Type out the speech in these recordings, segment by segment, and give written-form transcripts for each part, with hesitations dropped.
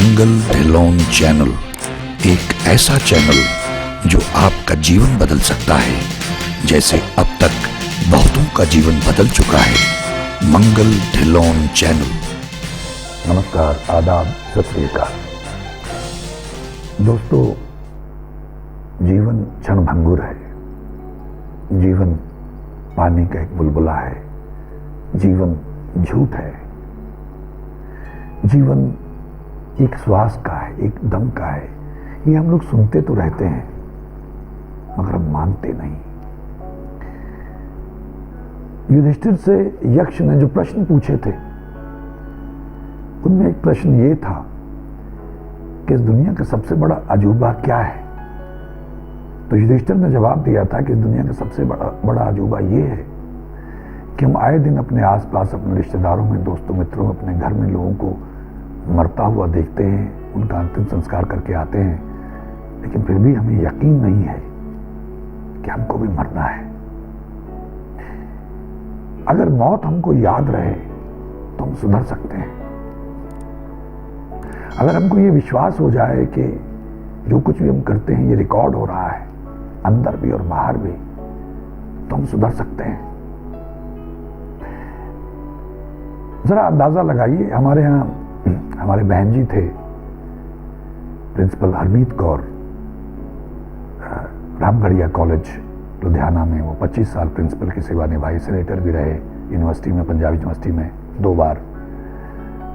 मंगल Dhillon channel एक ऐसा channel जो आपका जीवन बदल सकता है, जैसे अब तक बहुतों का जीवन बदल चुका है। मंगल ढिल्लोन चैनल। नमस्कार, आदाब, सत श्री अकाल। दोस्तों, जीवन क्षणभंगुर है। जीवन पानी का एक बुलबुला है। जीवन झूठ है। जीवन एक श्वास का है, एक दम का है। ये हम लोग सुनते तो रहते हैं मगर हम मानते नहीं। युधिष्ठिर से यक्ष ने जो प्रश्न पूछे थे उनमें एक प्रश्न ये था कि इस दुनिया का सबसे बड़ा अजूबा क्या है। तो युधिष्ठिर ने जवाब दिया था कि इस दुनिया का सबसे बड़ा अजूबा ये है कि हम आए दिन अपने आसपास, अपने रिश्तेदारों में, दोस्तों मित्रों में, अपने घर में लोगों को मरता हुआ देखते हैं, उनका अंतिम संस्कार करके आते हैं, लेकिन फिर भी हमें यकीन नहीं है कि हमको भी मरना है। अगर मौत हमको याद रहे तो हम सुधर सकते हैं। अगर हमको ये विश्वास हो जाए कि जो कुछ भी हम करते हैं ये रिकॉर्ड हो रहा है, अंदर भी और बाहर भी, तो हम सुधर सकते हैं। जरा अंदाजा लगाइए, हमारे यहाँ हमारे बहन जी थे, प्रिंसिपल हरमीत कौर, रामगढ़िया कॉलेज लुधियाना में वो 25 साल प्रिंसिपल की सेवा निभाई। सेनेटर भी रहे यूनिवर्सिटी में, पंजाब यूनिवर्सिटी में 2 बार।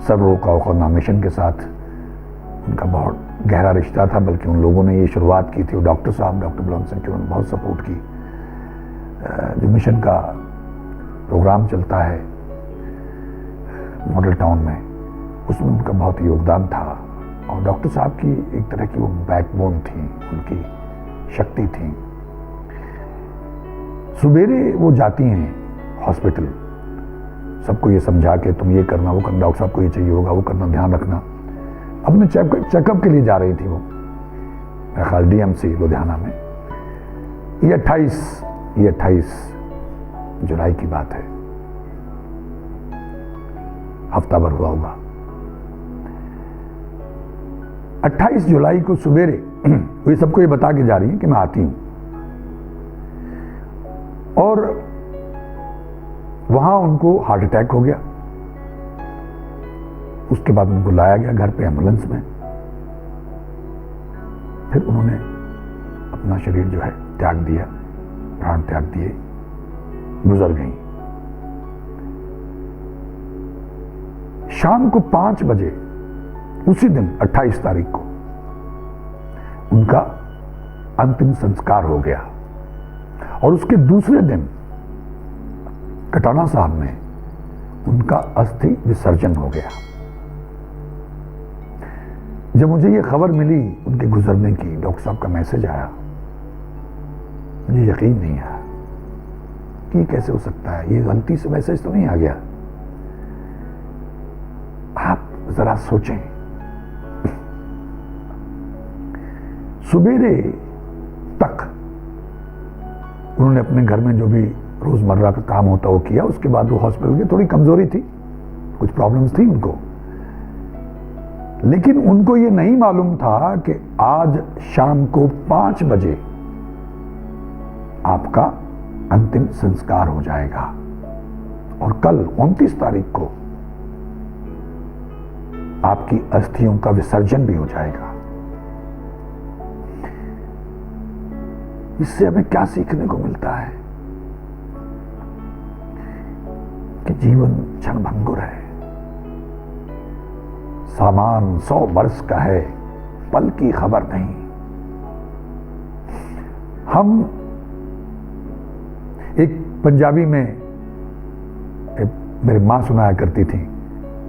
सर्वरोका नॉमिनेशन के साथ उनका बहुत गहरा रिश्ता था, बल्कि उन लोगों ने ये शुरुआत की थी। वो डॉक्टर साहब, डॉक्टर बुलंद सिंह की उन्होंने बहुत सपोर्ट की। जो मिशन का प्रोग्राम चलता है मॉडल टाउन में, उसमें उनका बहुत योगदान था। और डॉक्टर साहब की एक तरह की वो बैकबोन थी, उनकी शक्ति थी। सुबेरे वो जाती हैं हॉस्पिटल, सबको ये समझा के तुम ये करना, वो करना, डॉक्टर साहब को ये चाहिए होगा, वो करना, ध्यान रखना। अपने चेकअप के लिए जा रही थी वो, मेरा ख्याल डीएमसी लुधियाना में। ये 28 जुलाई की बात है, हफ्ता भर हुआ होगा। 28 जुलाई को सुबेरे वो सबको ये बता के जा रही है कि मैं आती हूं। और वहां उनको हार्ट अटैक हो गया। उसके बाद उनको लाया गया घर पे एम्बुलेंस में। फिर उन्होंने अपना शरीर जो है त्याग दिया, प्राण त्याग दिए, गुजर गई। शाम को 5 बजे उसी दिन 28 तारीख को उनका अंतिम संस्कार हो गया। और उसके दूसरे दिन कटाना साहब में उनका अस्थि विसर्जन हो गया। जब मुझे ये खबर मिली उनके गुजरने की, डॉक्टर साहब का मैसेज आया, मुझे यकीन नहीं आया कि कैसे हो सकता है। ये गलती से मैसेज तो नहीं आ गया। आप जरा सोचें, सुबेरे तक उन्होंने अपने घर में जो भी रोजमर्रा का काम होता वो किया। उसके बाद वो हॉस्पिटल की थोड़ी कमजोरी थी, कुछ प्रॉब्लम्स थी उनको, लेकिन उनको ये नहीं मालूम था कि आज शाम को 5 बजे आपका अंतिम संस्कार हो जाएगा और कल 29 तारीख को आपकी अस्थियों का विसर्जन भी हो जाएगा। इससे हमें क्या सीखने को मिलता है कि जीवन क्षणभंगुर है। सामान 100 वर्ष का है, पल की खबर नहीं। हम एक पंजाबी में मेरी मां सुनाया करती थी,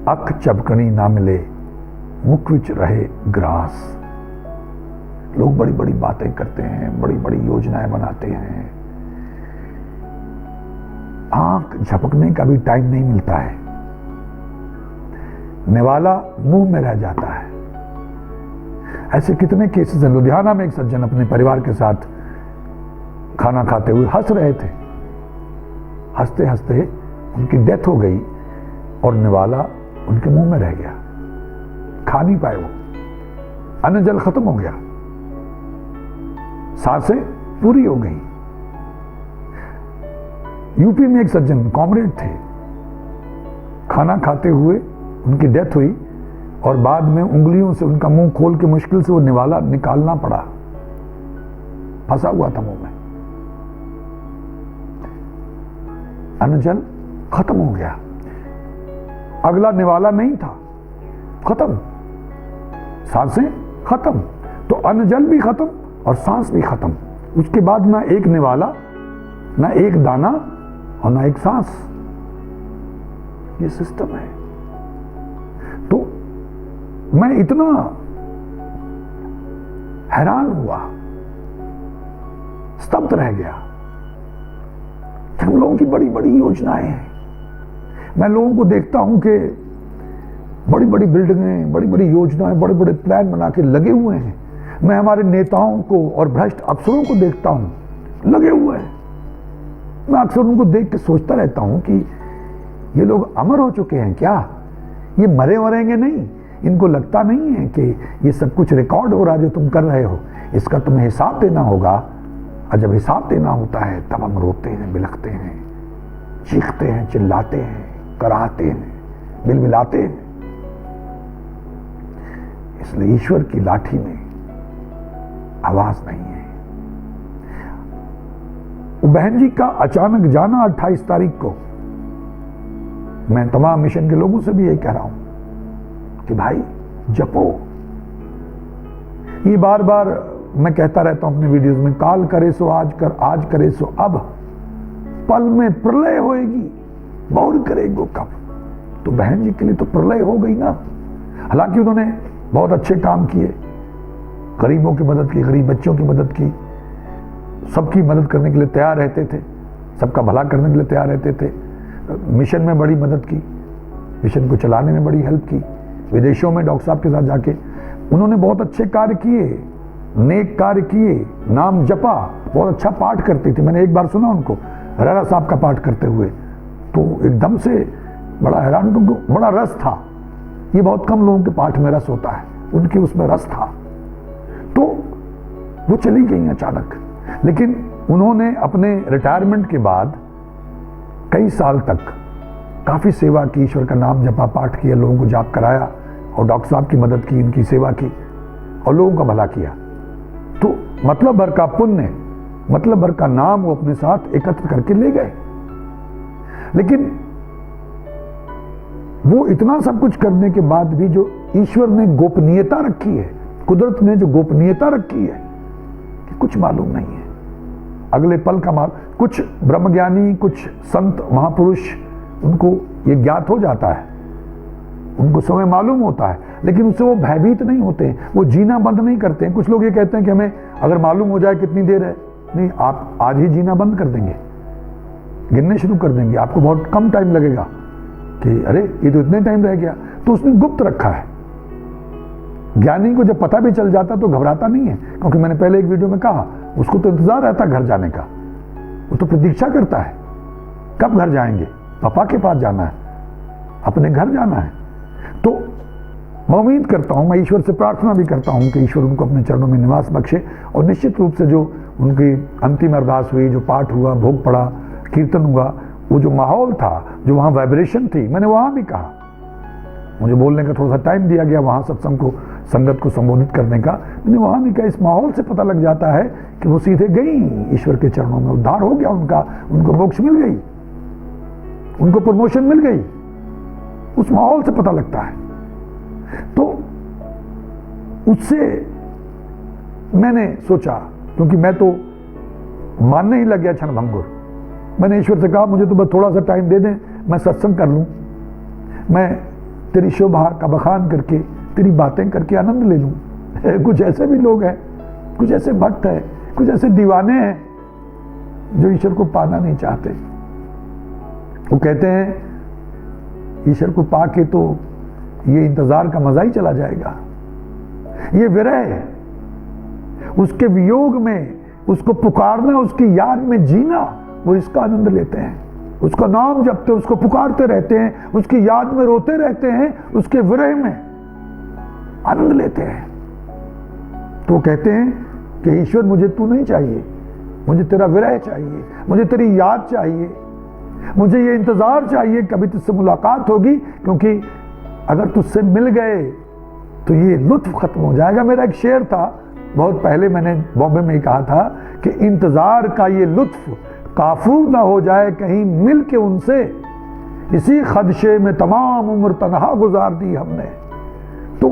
अख चपकनी ना मिले मुख विच रहे ग्रास। लोग बड़ी बड़ी बातें करते हैं, बड़ी बड़ी योजनाएं बनाते हैं, आंख झपकने का भी टाइम नहीं मिलता है। निवाला मुंह में रह जाता है। ऐसे कितने केसेस हैं। लुधियाना में एक सज्जन अपने परिवार के साथ खाना खाते हुए हंस रहे थे। हंसते हंसते उनकी डेथ हो गई और निवाला उनके मुंह में रह गया, खा नहीं पाए वो। अन्न जल खत्म हो गया, सांसें पूरी हो गई। यूपी में एक सज्जन कॉमरेड थे, खाना खाते हुए उनकी डेथ हुई और बाद में उंगलियों से उनका मुंह खोल के मुश्किल से वो निवाला निकालना पड़ा, फंसा हुआ था मुंह में। अन्न जल खत्म हो गया, अगला निवाला नहीं था, खत्म, सांसें खत्म, तो अन्न जल भी खत्म और सांस भी खत्म। उसके बाद ना एक निवाला, ना एक दाना और ना एक सांस। ये सिस्टम है। तो मैं इतना हैरान हुआ, स्तब्ध रह गया। हम लोगों की बड़ी बड़ी योजनाएं हैं। मैं लोगों को देखता हूं कि बड़ी बड़ी बिल्डिंगें, बड़ी बड़ी योजनाएं, बड़े बड़े प्लान बना के लगे हुए हैं। मैं हमारे नेताओं को और भ्रष्ट अफसरों को देखता हूं, लगे हुए हैं। मैं अक्सर उनको देख के सोचता रहता हूं कि ये लोग अमर हो चुके हैं क्या? ये मरे मरेंगे नहीं? इनको लगता नहीं है कि ये सब कुछ रिकॉर्ड हो रहा जो तुम कर रहे हो, इसका तुम्हें हिसाब देना होगा। और जब हिसाब देना होता है तब हम रोते हैं, बिलखते हैं, चीखते हैं, चिल्लाते हैं, कराहते हैं, बिलबिलाते हैं। इसलिए ईश्वर की लाठी में आवाज नहीं है। वो बहन जी का अचानक जाना 28 तारीख को, मैं तमाम मिशन के लोगों से भी यही कह रहा हूं कि भाई जपो। ये बार बार मैं कहता रहता हूं अपने वीडियोस में, काल करे सो आज कर, आज करे सो अब, पल में प्रलय होएगी, बहुर करेगो कब। तो बहन जी के लिए तो प्रलय हो गई ना। हालांकि उन्होंने बहुत अच्छे काम किए, गरीबों की मदद की, गरीब बच्चों की मदद की, सबकी मदद करने के लिए तैयार रहते थे, सबका भला करने के लिए तैयार रहते थे। मिशन में बड़ी मदद की, मिशन को चलाने में बड़ी हेल्प की। विदेशों में डॉक्टर साहब के साथ जाके उन्होंने बहुत अच्छे कार्य किए, नेक कार्य किए, नाम जपा, बहुत अच्छा पाठ करती थी। मैंने एक बार सुना उनको राणा साहब का पाठ करते हुए, तो एकदम से बड़ा हैरान, क्योंकि बड़ा रस था। ये बहुत कम लोगों के पाठ में रस होता है, उनके उसमें रस था। तो वो चली गई अचानक, लेकिन उन्होंने अपने रिटायरमेंट के बाद कई साल तक काफी सेवा की, ईश्वर का नाम जपा, पाठ किया, लोगों को जाप कराया और डॉक्टर साहब की मदद की, इनकी सेवा की और लोगों का भला किया। तो मतलब भर का पुण्य, मतलब भर का नाम वो अपने साथ एकत्र करके ले गए। लेकिन वो इतना सब कुछ करने के बाद भी जो ईश्वर ने गोपनीयता रखी है, कुदरत ने जो गोपनीयता रखी है, कि कुछ मालूम नहीं है अगले पल का माल। कुछ ब्रह्मज्ञानी, कुछ संत महापुरुष, उनको ये ज्ञात हो जाता है, उनको समय मालूम होता है, लेकिन उससे वो भयभीत नहीं होते हैं, वो जीना बंद नहीं करते हैं। कुछ लोग ये कहते हैं कि हमें अगर मालूम हो जाए कितनी देर है, नहीं, आप आज ही जीना बंद कर देंगे, गिनने शुरू कर देंगे, आपको बहुत कम टाइम लगेगा कि अरे ये तो इतने टाइम रह गया। तो उसने गुप्त रखा है। ज्ञानी को जब पता भी चल जाता तो घबराता नहीं है, क्योंकि मैंने पहले एक वीडियो में कहा, उसको तो इंतजार रहता घर जाने का, वो तो प्रतीक्षा करता है कब घर जाएंगे, पापा के पास जाना है, अपने घर जाना है। तो मैं उम्मीद करता हूं, मैं ईश्वर से प्रार्थना भी करता हूं कि ईश्वर उनको अपने चरणों में निवास बख्शे। और निश्चित रूप से जो उनकी अंतिम अरदास हुई, जो पाठ हुआ, भोग पड़ा, कीर्तन हुआ, वो जो माहौल था, जो वहां वाइब्रेशन थी, मैंने वहां भी कहा, मुझे बोलने का थोड़ा सा टाइम दिया गया वहां सत्संग को, संगत को संबोधित करने का, मैंने वहां भी कहा, इस माहौल से पता लग जाता है कि वो सीधे गई ईश्वर के चरणों में, उद्धार हो गया उनका, उनको मोक्ष मिल गई, उनको प्रमोशन मिल गई, उस माहौल से पता लगता है। तो उससे मैंने सोचा, क्योंकि मैं तो मानने ही लग गया क्षणभंगुर, मैंने ईश्वर से कहा मुझे तो बस थोड़ा सा टाइम दे दें, मैं सत्संग कर लूं, मैं तेरी शोभा का बखान करके, तेरी बातें करके आनंद ले लूं। कुछ ऐसे भी लोग हैं, कुछ ऐसे भक्त हैं, कुछ ऐसे दीवाने हैं जो ईश्वर को पाना नहीं चाहते। वो कहते हैं ईश्वर को पाके तो ये इंतजार का मजा ही चला जाएगा, ये विरह है, उसके वियोग में उसको पुकारना, उसकी याद में जीना, वो इसका आनंद लेते हैं। उसका नाम जपते, उसको पुकारते रहते हैं, उसकी याद में रोते रहते हैं, उसके विरह में आनंद लेते हैं। तो कहते हैं कि ईश्वर मुझे तू नहीं चाहिए, मुझे तेरा विरह चाहिए, मुझे तेरी याद चाहिए, मुझे ये इंतजार चाहिए कभी तुझसे मुलाकात होगी, क्योंकि अगर तुझसे मिल गए तो ये लुत्फ खत्म हो जाएगा। मेरा एक शेर था, बहुत पहले मैंने बॉम्बे में ही कहा था कि इंतजार का ये लुत्फ काफूर ना हो जाए कहीं मिल के उनसे, इसी खदशे में तमाम उम्र तनहा गुजार दी हमने। तो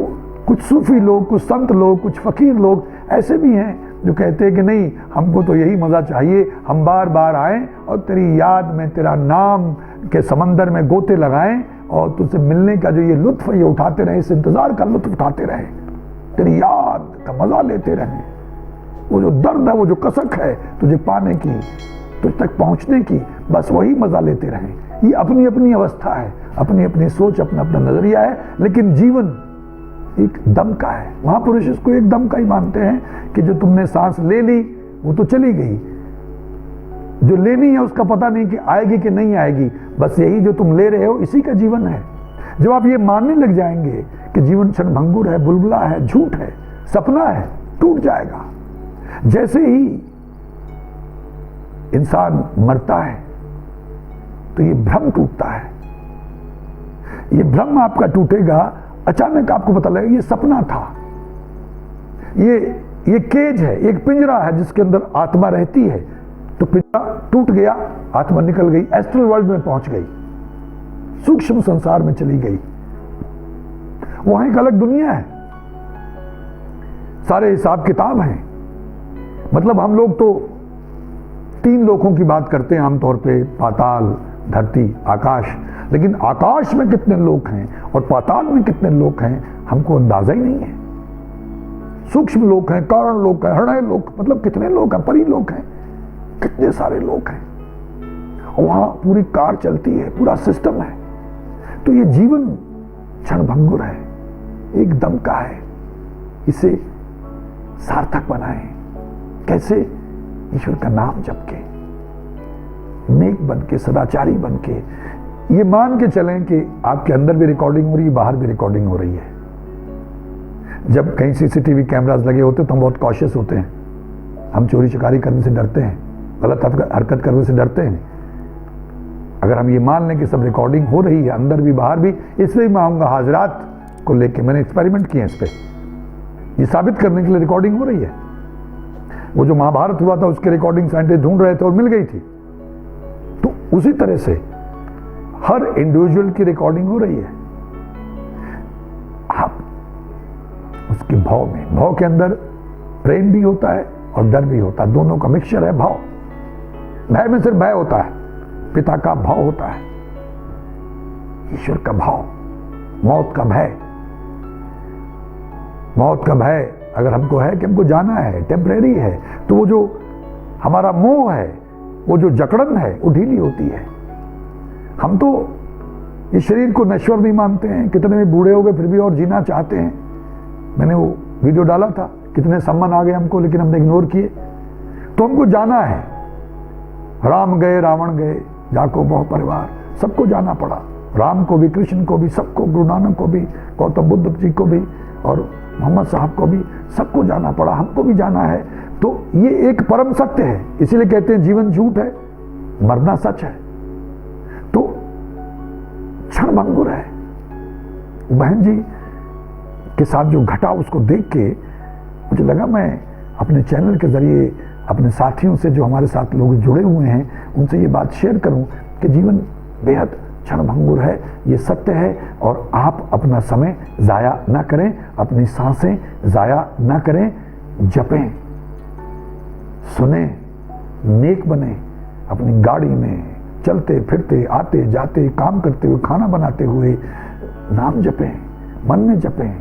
कुछ सूफी लोग, कुछ संत लोग, कुछ फकीर लोग ऐसे भी हैं जो कहते हैं कि नहीं, हमको तो यही मजा चाहिए, हम बार बार आएं और तेरी याद में, तेरा नाम के समंदर में गोते लगाएं और तुझसे मिलने का जो ये लुत्फ है ये उठाते रहे, इस इंतजार का लुत्फ उठाते रहे, तेरी याद का मजा लेते रहे। वो जो दर्द है, वो जो कसक है तुझे पाने की, तुझ तक पहुंचने की, बस वही मजा लेते रहे। ये अपनी अपनी अवस्था है, अपनी अपनी सोच, अपना अपना नजरिया है, लेकिन जीवन एक दम का है। महापुरुष इसको एक दम का ही मानते हैं कि जो तुमने सांस ले ली वो तो चली गई, जो लेनी है उसका पता नहीं कि आएगी कि नहीं आएगी, बस यही जो तुम ले रहे हो इसी का जीवन है। जब आप ये मानने लग जाएंगे कि जीवन क्षणभंगुर है, बुलबुला है, झूठ है, सपना है, टूट जाएगा। जैसे ही इंसान मरता है तो ये भ्रम टूटता है। ये भ्रम आपका टूटेगा, अचानक आपको पता लगेगा ये सपना था, ये केज है, एक पिंजरा है जिसके अंदर आत्मा रहती है। तो पिंजरा टूट गया, आत्मा निकल गई, एस्ट्रल वर्ल्ड में पहुंच गई, सूक्ष्म संसार में चली गई, वहां एक अलग दुनिया है, सारे हिसाब किताब हैं। मतलब हम लोग तो 3 लोकों की बात करते हैं आमतौर पे, पाताल, धरती, आकाश, लेकिन आकाश में कितने लोग हैं और पाताल में कितने लोग हैं हमको अंदाजा ही नहीं है। सूक्ष्म लोग हैं, कारण लोग हैं, हृदय लोग, मतलब कितने लोग हैं, परी लोग हैं, कितने सारे लोग हैं, और वहां पूरी कार चलती है, पूरा सिस्टम है। तो ये जीवन क्षणभंगुर है, एक दम का है, इसे सार्थक बनाएं। कैसे? ईश्वर का नाम जप के, नेक बन के, सदाचारी बन के, ये मान के चलें कि आपके अंदर भी रिकॉर्डिंग हो रही है, बाहर भी रिकॉर्डिंग हो रही है। जब कहीं सीसीटीवी कैमरास लगे होते तो हम बहुत कॉशियस होते हैं, हम चोरी चकारी करने से डरते हैं, गलत हरकत करने से डरते हैं। अगर हम ये मान लें कि सब रिकॉर्डिंग हो रही है, अंदर भी बाहर भी, इसलिए मैं आऊँगा हाजरात को लेके, मैंने एक्सपेरिमेंट किए इस पर, ये साबित करने के लिए रिकॉर्डिंग हो रही है। वो जो महाभारत हुआ था उसके रिकॉर्डिंग साइंटिस्ट ढूंढ रहे थे और मिल गई थी। तो उसी तरह से हर इंडिविजुअल की रिकॉर्डिंग हो रही है। आप उसके भाव में, भाव के अंदर प्रेम भी होता है और डर भी होता है, दोनों का मिक्सचर है भाव। भय में सिर्फ भय होता है, पिता का भाव होता है, ईश्वर का भाव, मौत का भय। मौत का भय अगर हमको है कि हमको जाना है, टेम्परेरी है, तो वो जो हमारा मोह है, वो जो जकड़न है, वो ढीली होती है। हम तो इस शरीर को नश्वर नहीं मानते हैं, कितने भी बूढ़े हो गए फिर भी और जीना चाहते हैं। मैंने वो वीडियो डाला था, कितने सम्मान आ गए हमको, लेकिन हमने इग्नोर किए। तो हमको जाना है, राम गए रावण गए, जाको बहु परिवार, सबको जाना पड़ा, राम को भी, कृष्ण को भी, सबको, गुरु नानक को भी, गौतम बुद्ध जी को भी और मोहम्मद साहब को भी, सबको जाना पड़ा, हमको भी जाना है। तो ये एक परम सत्य है, इसीलिए कहते हैं जीवन झूठ है, मरना सच है। तो क्षणभंगुर है। बहन जी के साथ जो घटा उसको देख के मुझे लगा मैं अपने चैनल के जरिए अपने साथियों से, जो हमारे साथ लोग जुड़े हुए हैं, उनसे ये बात शेयर करूं कि जीवन बेहद क्षणभंगुर है, ये सत्य है। और आप अपना समय जाया ना करें, अपनी सांसें जाया ना करें, जपें, सुने, नेक बने, अपनी गाड़ी में चलते फिरते, आते जाते, काम करते हुए, खाना बनाते हुए नाम जपें, मन में जपें,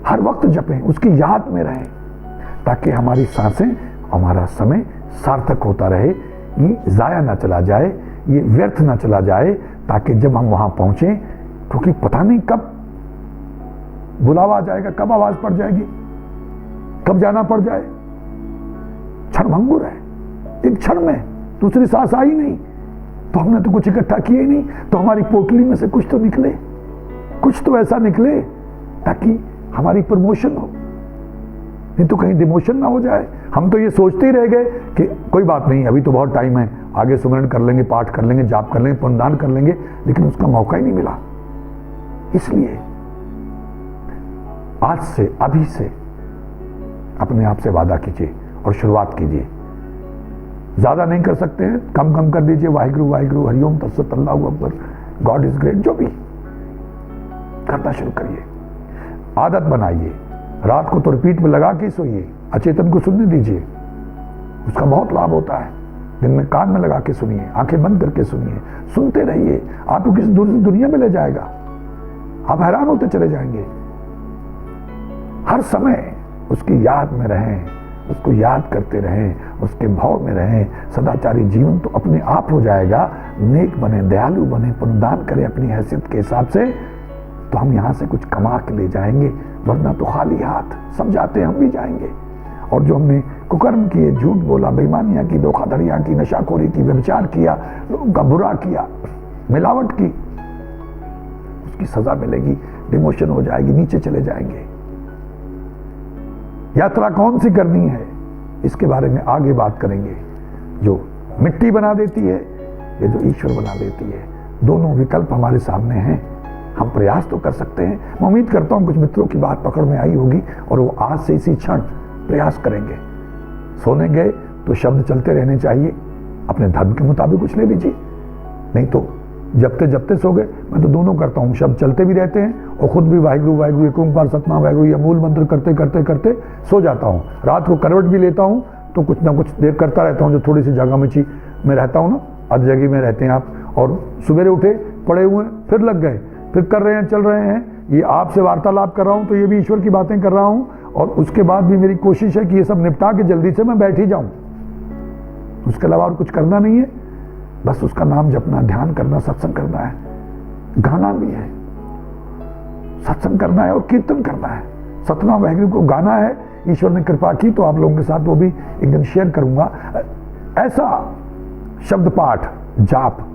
हर वक्त जपें, उसकी याद में रहें, ताकि हमारी सांसें, हमारा समय सार्थक होता रहे, ये जाया ना चला जाए, ये व्यर्थ ना चला जाए, ताकि जब हम वहां पहुंचे, क्योंकि पता नहीं कब बुलावा आ जाएगा, कब आवाज पड़ जाएगी, कब जाना पड़ जाए। क्षणभंगुर है, एक क्षण में दूसरी सांस आई नहीं, तो हमने तो कुछ इकट्ठा किया ही नहीं, तो हमारी पोटली में से कुछ तो निकले, कुछ तो ऐसा निकले ताकि हमारी प्रमोशन हो, नहीं तो कहीं डिमोशन ना हो जाए। हम तो ये सोचते ही रह गए कि कोई बात नहीं, अभी तो बहुत टाइम है, आगे सुमरन कर लेंगे, पाठ कर लेंगे, जाप कर लेंगे, पुण्यदान कर लेंगे, लेकिन उसका मौका ही नहीं मिला। इसलिए आज से, अभी से अपने आप से वादा कीजिए और शुरुआत कीजिए। ज्यादा नहीं कर सकते हैं, कम कम कर दीजिए, वाहिगुरु वाहिगुरु, हरिओम तत्सत, अल्लाहु अकबर, गॉड इज ग्रेट, जो भी करना शुरू करिए। आदत बनाइए, रात को तो रिपीट में लगा के सोइए, अचेतन को सुनने दीजिए, उसका बहुत लाभ होता है। दिन में कान में लगा के सुनिए, आंखें बंद करके सुनिए, सुनते रहिए, आपको किसी दूसरी दुनिया में ले जाएगा, आप हैरान होते चले जाएंगे। हर समय उसकी याद में रहें, उसको याद करते रहें, उसके भाव में रहें। सदाचारी जीवन तो अपने आप हो जाएगा। नेक बने, दयालु बने, पुण्यदान करें अपनी हैसियत के हिसाब से, तो हम यहां से कुछ कमा के ले जाएंगे, वरना तो खाली हाथ सब जाते हम भी जाएंगे। और जो हमने कुकर्म किए, झूठ बोला, बेईमानियां की, धोखाधड़ियां की, नशाखोरी की, व्यभिचार किया, लोगों का बुरा किया, मिलावट की, उसकी सजा मिलेगी, डिमोशन हो जाएगी, नीचे चले जाएंगे। यात्रा कौन सी करनी है, इसके बारे में आगे बात करेंगे। जो मिट्टी बना देती है, ये जो ईश्वर बना देती है, दोनों विकल्प हमारे सामने हैं। हम प्रयास तो कर सकते हैं। मैं उम्मीद करता हूं कुछ मित्रों की बात पकड़ में आई होगी और वो आज से इसी क्षण प्रयास करेंगे। सोने गए तो शब्द चलते रहने चाहिए, अपने धर्म के मुताबिक कुछ ले लीजिए, नहीं तो जबते जबते सो गए। मैं तो दोनों करता हूँ, शब्द चलते भी रहते हैं और खुद भी वाहिगुरु वाहिगुरु, एक ओंकार सतनाम वाहिगुरु या मूल मंत्र करते करते करते सो जाता हूँ। रात को करवट भी लेता हूँ तो कुछ ना कुछ देर करता रहता हूँ, जो थोड़ी सी जगह में रहता हूँ ना, अर्ध जगह में रहते हैं आप, और सवेरे उठे, पड़े हुए, फिर लग गए, फिर कर रहे हैं, चल रहे हैं। ये आपसे वार्तालाप कर रहा हूँ तो ये भी ईश्वर की बातें कर रहा हूँ, और उसके बाद भी मेरी कोशिश है कि ये सब निपटा के जल्दी से मैं बैठ ही जाऊं। उसके अलावा और कुछ करना नहीं है, बस उसका नाम जपना, ध्यान करना, सत्संग करना है, गाना भी है, सत्संग करना है और कीर्तन करना है। सतनाम वाहिगुरु को गाना है, ईश्वर ने कृपा की तो आप लोगों के साथ वो भी एक दिन शेयर करूंगा। ऐसा शब्द पाठ, जाप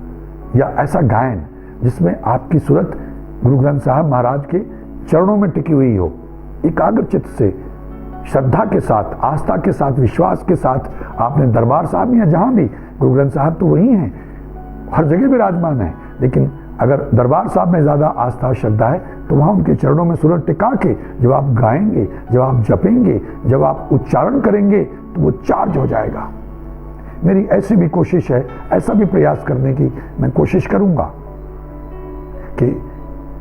या ऐसा गायन जिसमें आपकी सूरत गुरु ग्रंथ साहब महाराज के चरणों में टिकी हुई हो, एकाग्र चित्त से, श्रद्धा के साथ, आस्था के साथ, विश्वास के साथ आपने दरबार साहब में या जहां भी, गुरु ग्रंथ साहब तो वही हैं, हर जगह विराजमान है, लेकिन अगर दरबार साहब में ज्यादा आस्था और श्रद्धा है तो वहां उनके चरणों में सूरत टिका के जब आप गाएंगे, जब आप जपेंगे, जब आप उच्चारण करेंगे तो वो चार्ज हो जाएगा। मेरी ऐसी भी कोशिश है, ऐसा भी प्रयास करने की मैं कोशिश करूंगा कि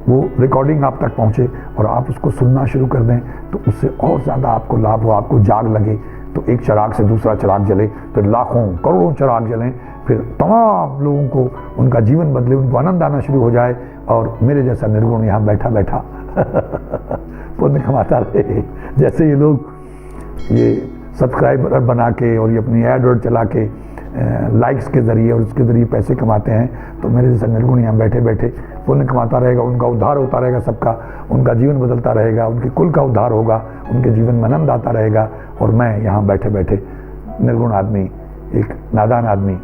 वो रिकॉर्डिंग आप तक पहुंचे और आप उसको सुनना शुरू कर दें, तो उससे और ज्यादा आपको लाभ हो, आपको जाग लगे। तो एक चिराग से दूसरा चिराग जले, फिर लाखों करोड़ों चिराग जलें, फिर तमाम लोगों को उनका जीवन बदले, उनको आनंद आना शुरू हो जाए, और मेरे जैसा निर्गुण यहाँ बैठा बैठा पुण्य कमाता रहे। जैसे ये लोग ये सब्सक्राइबर बना के और ये अपनी एड वर्ड चला के लाइक्स के जरिए और उसके जरिए पैसे कमाते हैं, तो मेरे जैसा निर्गुण यहाँ बैठे बैठे पुण्य कमाता रहेगा, उनका उद्धार होता रहेगा, सबका उनका जीवन बदलता रहेगा, उनके कुल का उद्धार होगा, उनके जीवन में आनंद आता रहेगा, और मैं यहाँ बैठे बैठे निर्गुण आदमी, एक नादान आदमी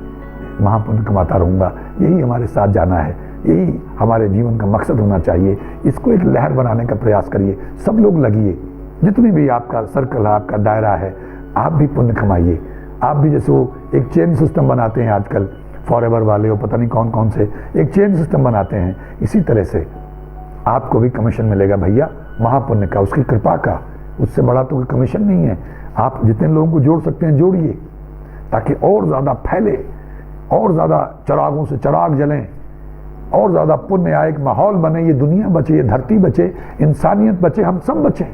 महापुण्य कमाता रहूँगा। यही हमारे साथ जाना है, यही हमारे जीवन का मकसद होना चाहिए। इसको एक लहर बनाने का प्रयास करिए, सब लोग लगिए, जितनी भी आपका सर्कल है, आपका दायरा है, आप भी पुण्य कमाइए। आप भी जैसे वो एक चेन सिस्टम बनाते हैं आजकल, फॉरएवर वाले और पता नहीं कौन कौन से एक चेन सिस्टम बनाते हैं, इसी तरह से आपको भी कमीशन मिलेगा भैया, महापुण्य का, उसकी कृपा का। उससे बड़ा तो कोई कमीशन नहीं है। आप जितने लोगों को जोड़ सकते हैं जोड़िए, ताकि और ज्यादा फैले, और ज्यादा चिरागों से चिराग जलें, और ज्यादा पुण्य आए, एक माहौल बने, ये दुनिया बचे, ये धरती बचे, इंसानियत बचे, हम सब बचे,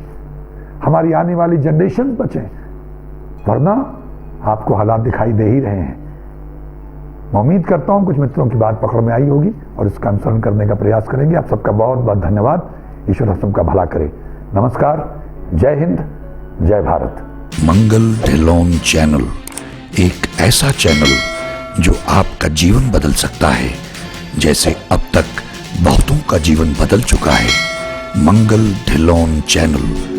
हमारी आने वाली जनरेशन बचे, वरना आपको हालात दिखाई दे ही रहे हैं। मैं उम्मीद करता हूं कुछ मित्रों की बात पकड़ में आई होगी और इसका अनुसरण करने का प्रयास करेंगे। आप सबका बहुत बहुत धन्यवाद। ईश्वर हम सबका भला करे। नमस्कार, जय हिंद, जय भारत। मंगल ढिल्लोन चैनल एक ऐसा चैनल जो आपका जीवन बदल सकता है, जैसे अब तक बहुतों का जीवन बदल चुका है। मंगल ढिल्लोन चैनल